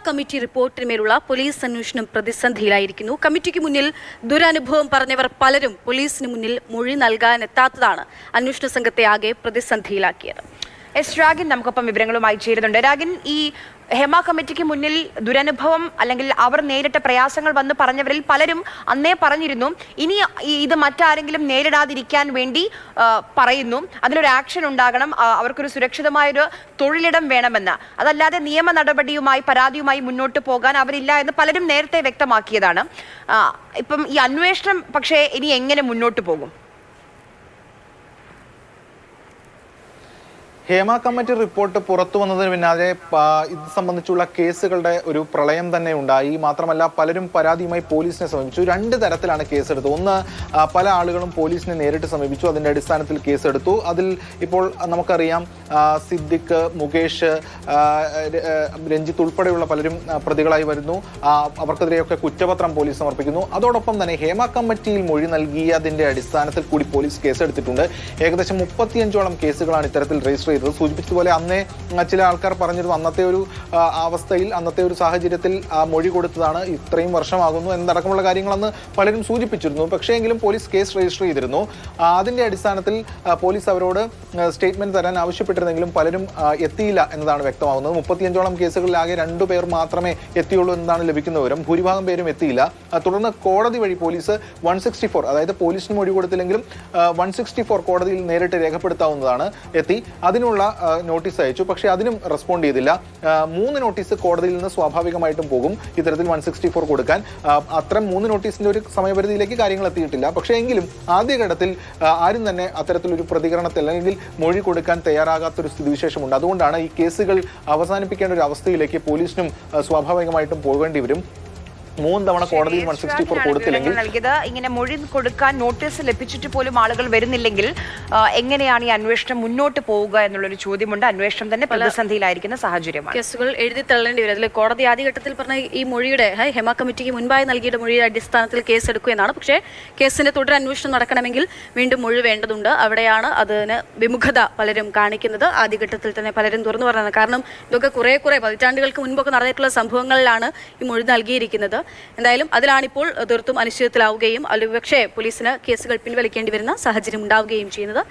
Committee റിപ്പോർട്ടിന്മേലുള്ള police അന്വേഷണം പ്രതിസന്ധിയിലായിരിക്കുന്നു. കമ്മിറ്റിക്ക് മുന്നിൽ ദുരനുഭവം പറഞ്ഞവർ പലരും പോലീസിന് മുന്നിൽ മൊഴി നൽകാനെത്താത്തതാണ് അന്വേഷണ സംഘത്തെ ആകെ പ്രതിസന്ധിയിലാക്കിയത്. എസ് രാഗിൻ നമുക്കൊപ്പം വിവരങ്ങളുമായി ചേരുന്നുണ്ട്. രാഗിൻ, ഈ ഹേമ കമ്മിറ്റിക്ക് മുന്നിൽ ദുരനുഭവം അല്ലെങ്കിൽ അവർ നേരിട്ട പ്രയാസങ്ങൾ വന്ന് പറഞ്ഞവരിൽ പലരും അന്നേ പറഞ്ഞിരുന്നു ഇനി ഇത് മറ്റാരെങ്കിലും നേരിടാതിരിക്കാൻ വേണ്ടി പറയുന്നു, അതിലൊരു ആക്ഷൻ ഉണ്ടാകണം, അവർക്കൊരു സുരക്ഷിതമായൊരു തൊഴിലിടം വേണമെന്ന്. അതല്ലാതെ നിയമ നടപടിയുമായി പരാതിയുമായി മുന്നോട്ട് പോകാൻ അവരില്ല എന്ന് പലരും നേരത്തെ വ്യക്തമാക്കിയതാണ്. ഇപ്പം ഈ അന്വേഷണം പക്ഷേ ഇനി എങ്ങനെ മുന്നോട്ട് പോകും? ഹേമ കമ്മിറ്റി റിപ്പോർട്ട് പുറത്തു വന്നതിന് പിന്നാലെ ഇത് സംബന്ധിച്ചുള്ള കേസുകളുടെ ഒരു പ്രളയം തന്നെ ഉണ്ടായി. മാത്രമല്ല പലരും പരാതിയുമായി പോലീസിനെ സമീപിച്ചു. രണ്ട് തരത്തിലാണ് കേസെടുത്തത്. ഒന്ന്, പല ആളുകളും പോലീസിനെ നേരിട്ട് സമീപിച്ചു, അതിന്റെ അടിസ്ഥാനത്തിൽ കേസെടുത്തു. അതിൽ ഇപ്പോൾ നമുക്കറിയാം സിദ്ദിഖ്, മുകേഷ്, രഞ്ജിത്ത് ഉൾപ്പെടെയുള്ള പലരും പ്രതികളായി വരുന്നു. അവർക്കെതിരെയൊക്കെ കുറ്റപത്രം പോലീസ് സമർപ്പിക്കുന്നു. അതോടൊപ്പം തന്നെ ഹേമ കമ്മിറ്റിയിൽ മൊഴി നൽകിയതിന്റെ അടിസ്ഥാനത്തിൽ കൂടി പോലീസ് കേസെടുത്തിട്ടുണ്ട്. ഏകദേശം 35ഓളം കേസുകളാണ് ഇത്തരത്തിൽ രജിസ്റ്റർ ചെയ്തത്. സൂചിപ്പിച്ചതുപോലെ അന്നേ ചില ആൾക്കാർ പറഞ്ഞിരുന്നു അന്നത്തെ ഒരു അവസ്ഥയിൽ, അന്നത്തെ ഒരു സാഹചര്യത്തിൽ മൊഴി കൊടുത്തതാണ്, ഇത്രയും വർഷമാകുന്നു എന്നടക്കമുള്ള കാര്യങ്ങളെന്ന് പലരും സൂചിപ്പിച്ചിരുന്നു. പക്ഷേ എങ്കിലും പോലീസ് കേസ് രജിസ്റ്റർ ചെയ്തിരുന്നു. അതിന്റെ അടിസ്ഥാനത്തിൽ പോലീസ് അവരോട് സ്റ്റേറ്റ്മെന്റ് തരാൻ ആവശ്യപ്പെട്ടിരുന്നെങ്കിലും പലരും എത്തിയില്ല എന്നതാണ് വ്യക്തമാകുന്നത്. 35ഓളം കേസുകളിൽ ആകെ 2 പേർ മാത്രമേ എത്തിയുള്ളൂ എന്നതാണ് ലഭിക്കുന്ന വിവരം. ഭൂരിഭാഗം പേരും എത്തിയില്ല. തുടർന്ന് കോടതി വഴി പോലീസ് 164, അതായത് പോലീസിന് മൊഴി കൊടുത്തില്ലെങ്കിലും 164 കോടതിയിൽ നേരിട്ട് രേഖപ്പെടുത്താവുന്നതാണ്. എത്തി അതിനുള്ള നോട്ടീസ് അയച്ചു. പക്ഷേ അതിനും റെസ്പോണ്ട് ചെയ്തില്ല. 3 നോട്ടീസ് കോടതിയിൽ നിന്ന് സ്വാഭാവികമായിട്ടും പോകും ഇത്തരത്തിൽ 164 കൊടുക്കാൻ. അത്തരം 3 നോട്ടീസിന്റെ ഒരു സമയപരിധിയിലേക്ക് കാര്യങ്ങൾ എത്തിയിട്ടില്ല. പക്ഷേ എങ്കിലും ആദ്യഘട്ടത്തിൽ ആരും തന്നെ അത്തരത്തിലൊരു പ്രതികരണത്തിൽ അല്ലെങ്കിൽ മൊഴി കൊടുക്കാൻ തയ്യാറാകാത്തൊരു സ്ഥിതിവിശേഷമുണ്ട്. അതുകൊണ്ടാണ് ഈ കേസുകൾ അവസാനിപ്പിക്കേണ്ട ഒരു അവസ്ഥയിലേക്ക് പോലീസിനും സ്വാഭാവികമായിട്ടും പോകേണ്ടി വരും. 3 തവണ കോടതിയിൽ 164 കൊടുത്തില്ലെങ്കിൽ ഇങ്ങനെ മൊഴി കൊടുക്കാൻ നോട്ടീസ് ലഭിച്ചിട്ട് പോലും ആളുകൾ വരുന്നില്ലെങ്കിൽ എങ്ങനെയാണ് ഈ അന്വേഷണം മുന്നോട്ട് പോവുക എന്നുള്ളൊരു ചോദ്യമുണ്ട്. അന്വേഷണം തന്നെ പ്രതിസന്ധിയിലായിരിക്കുന്ന സാഹചര്യമാണ്. കേസുകൾ എഴുതി തള്ളേണ്ടി വരും. അതിൽ കോടതി ആദ്യഘട്ടത്തിൽ പറഞ്ഞ ഈ മൊഴിയുടെ ഹേമ കമ്മിറ്റിക്ക് മുൻപായി നൽകിയ മൊഴിയുടെ അടിസ്ഥാനത്തിൽ കേസ് എടുക്കുക എന്നാണ്. പക്ഷേ കേസിന്റെ തുടരന്വേഷണം നടക്കണമെങ്കിൽ വീണ്ടും മൊഴി വേണ്ടതുണ്ട്. അവിടെയാണ് അതിന് വിമുഖത പലരും കാണിക്കുന്നത്. ആദ്യഘട്ടത്തിൽ തന്നെ പലരും തുറന്നു പറഞ്ഞത്. കാരണം ഇതൊക്കെ കുറെ പതിറ്റാണ്ടുകൾക്ക് മുൻപൊക്കെ നടന്നിട്ടുള്ള സംഭവങ്ങളിലാണ് ഈ മൊഴി നൽകിയിരിക്കുന്നത്. എന്തായാലും അതിലാണിപ്പോൾ തീർത്തും അനിശ്ചിതത്തിലാവുകയും പക്ഷേ പോലീസിന് കേസുകൾ പിൻവലിക്കേണ്ടി വരുന്ന സാഹചര്യം ഉണ്ടാവുകയും ചെയ്യുന്നത്.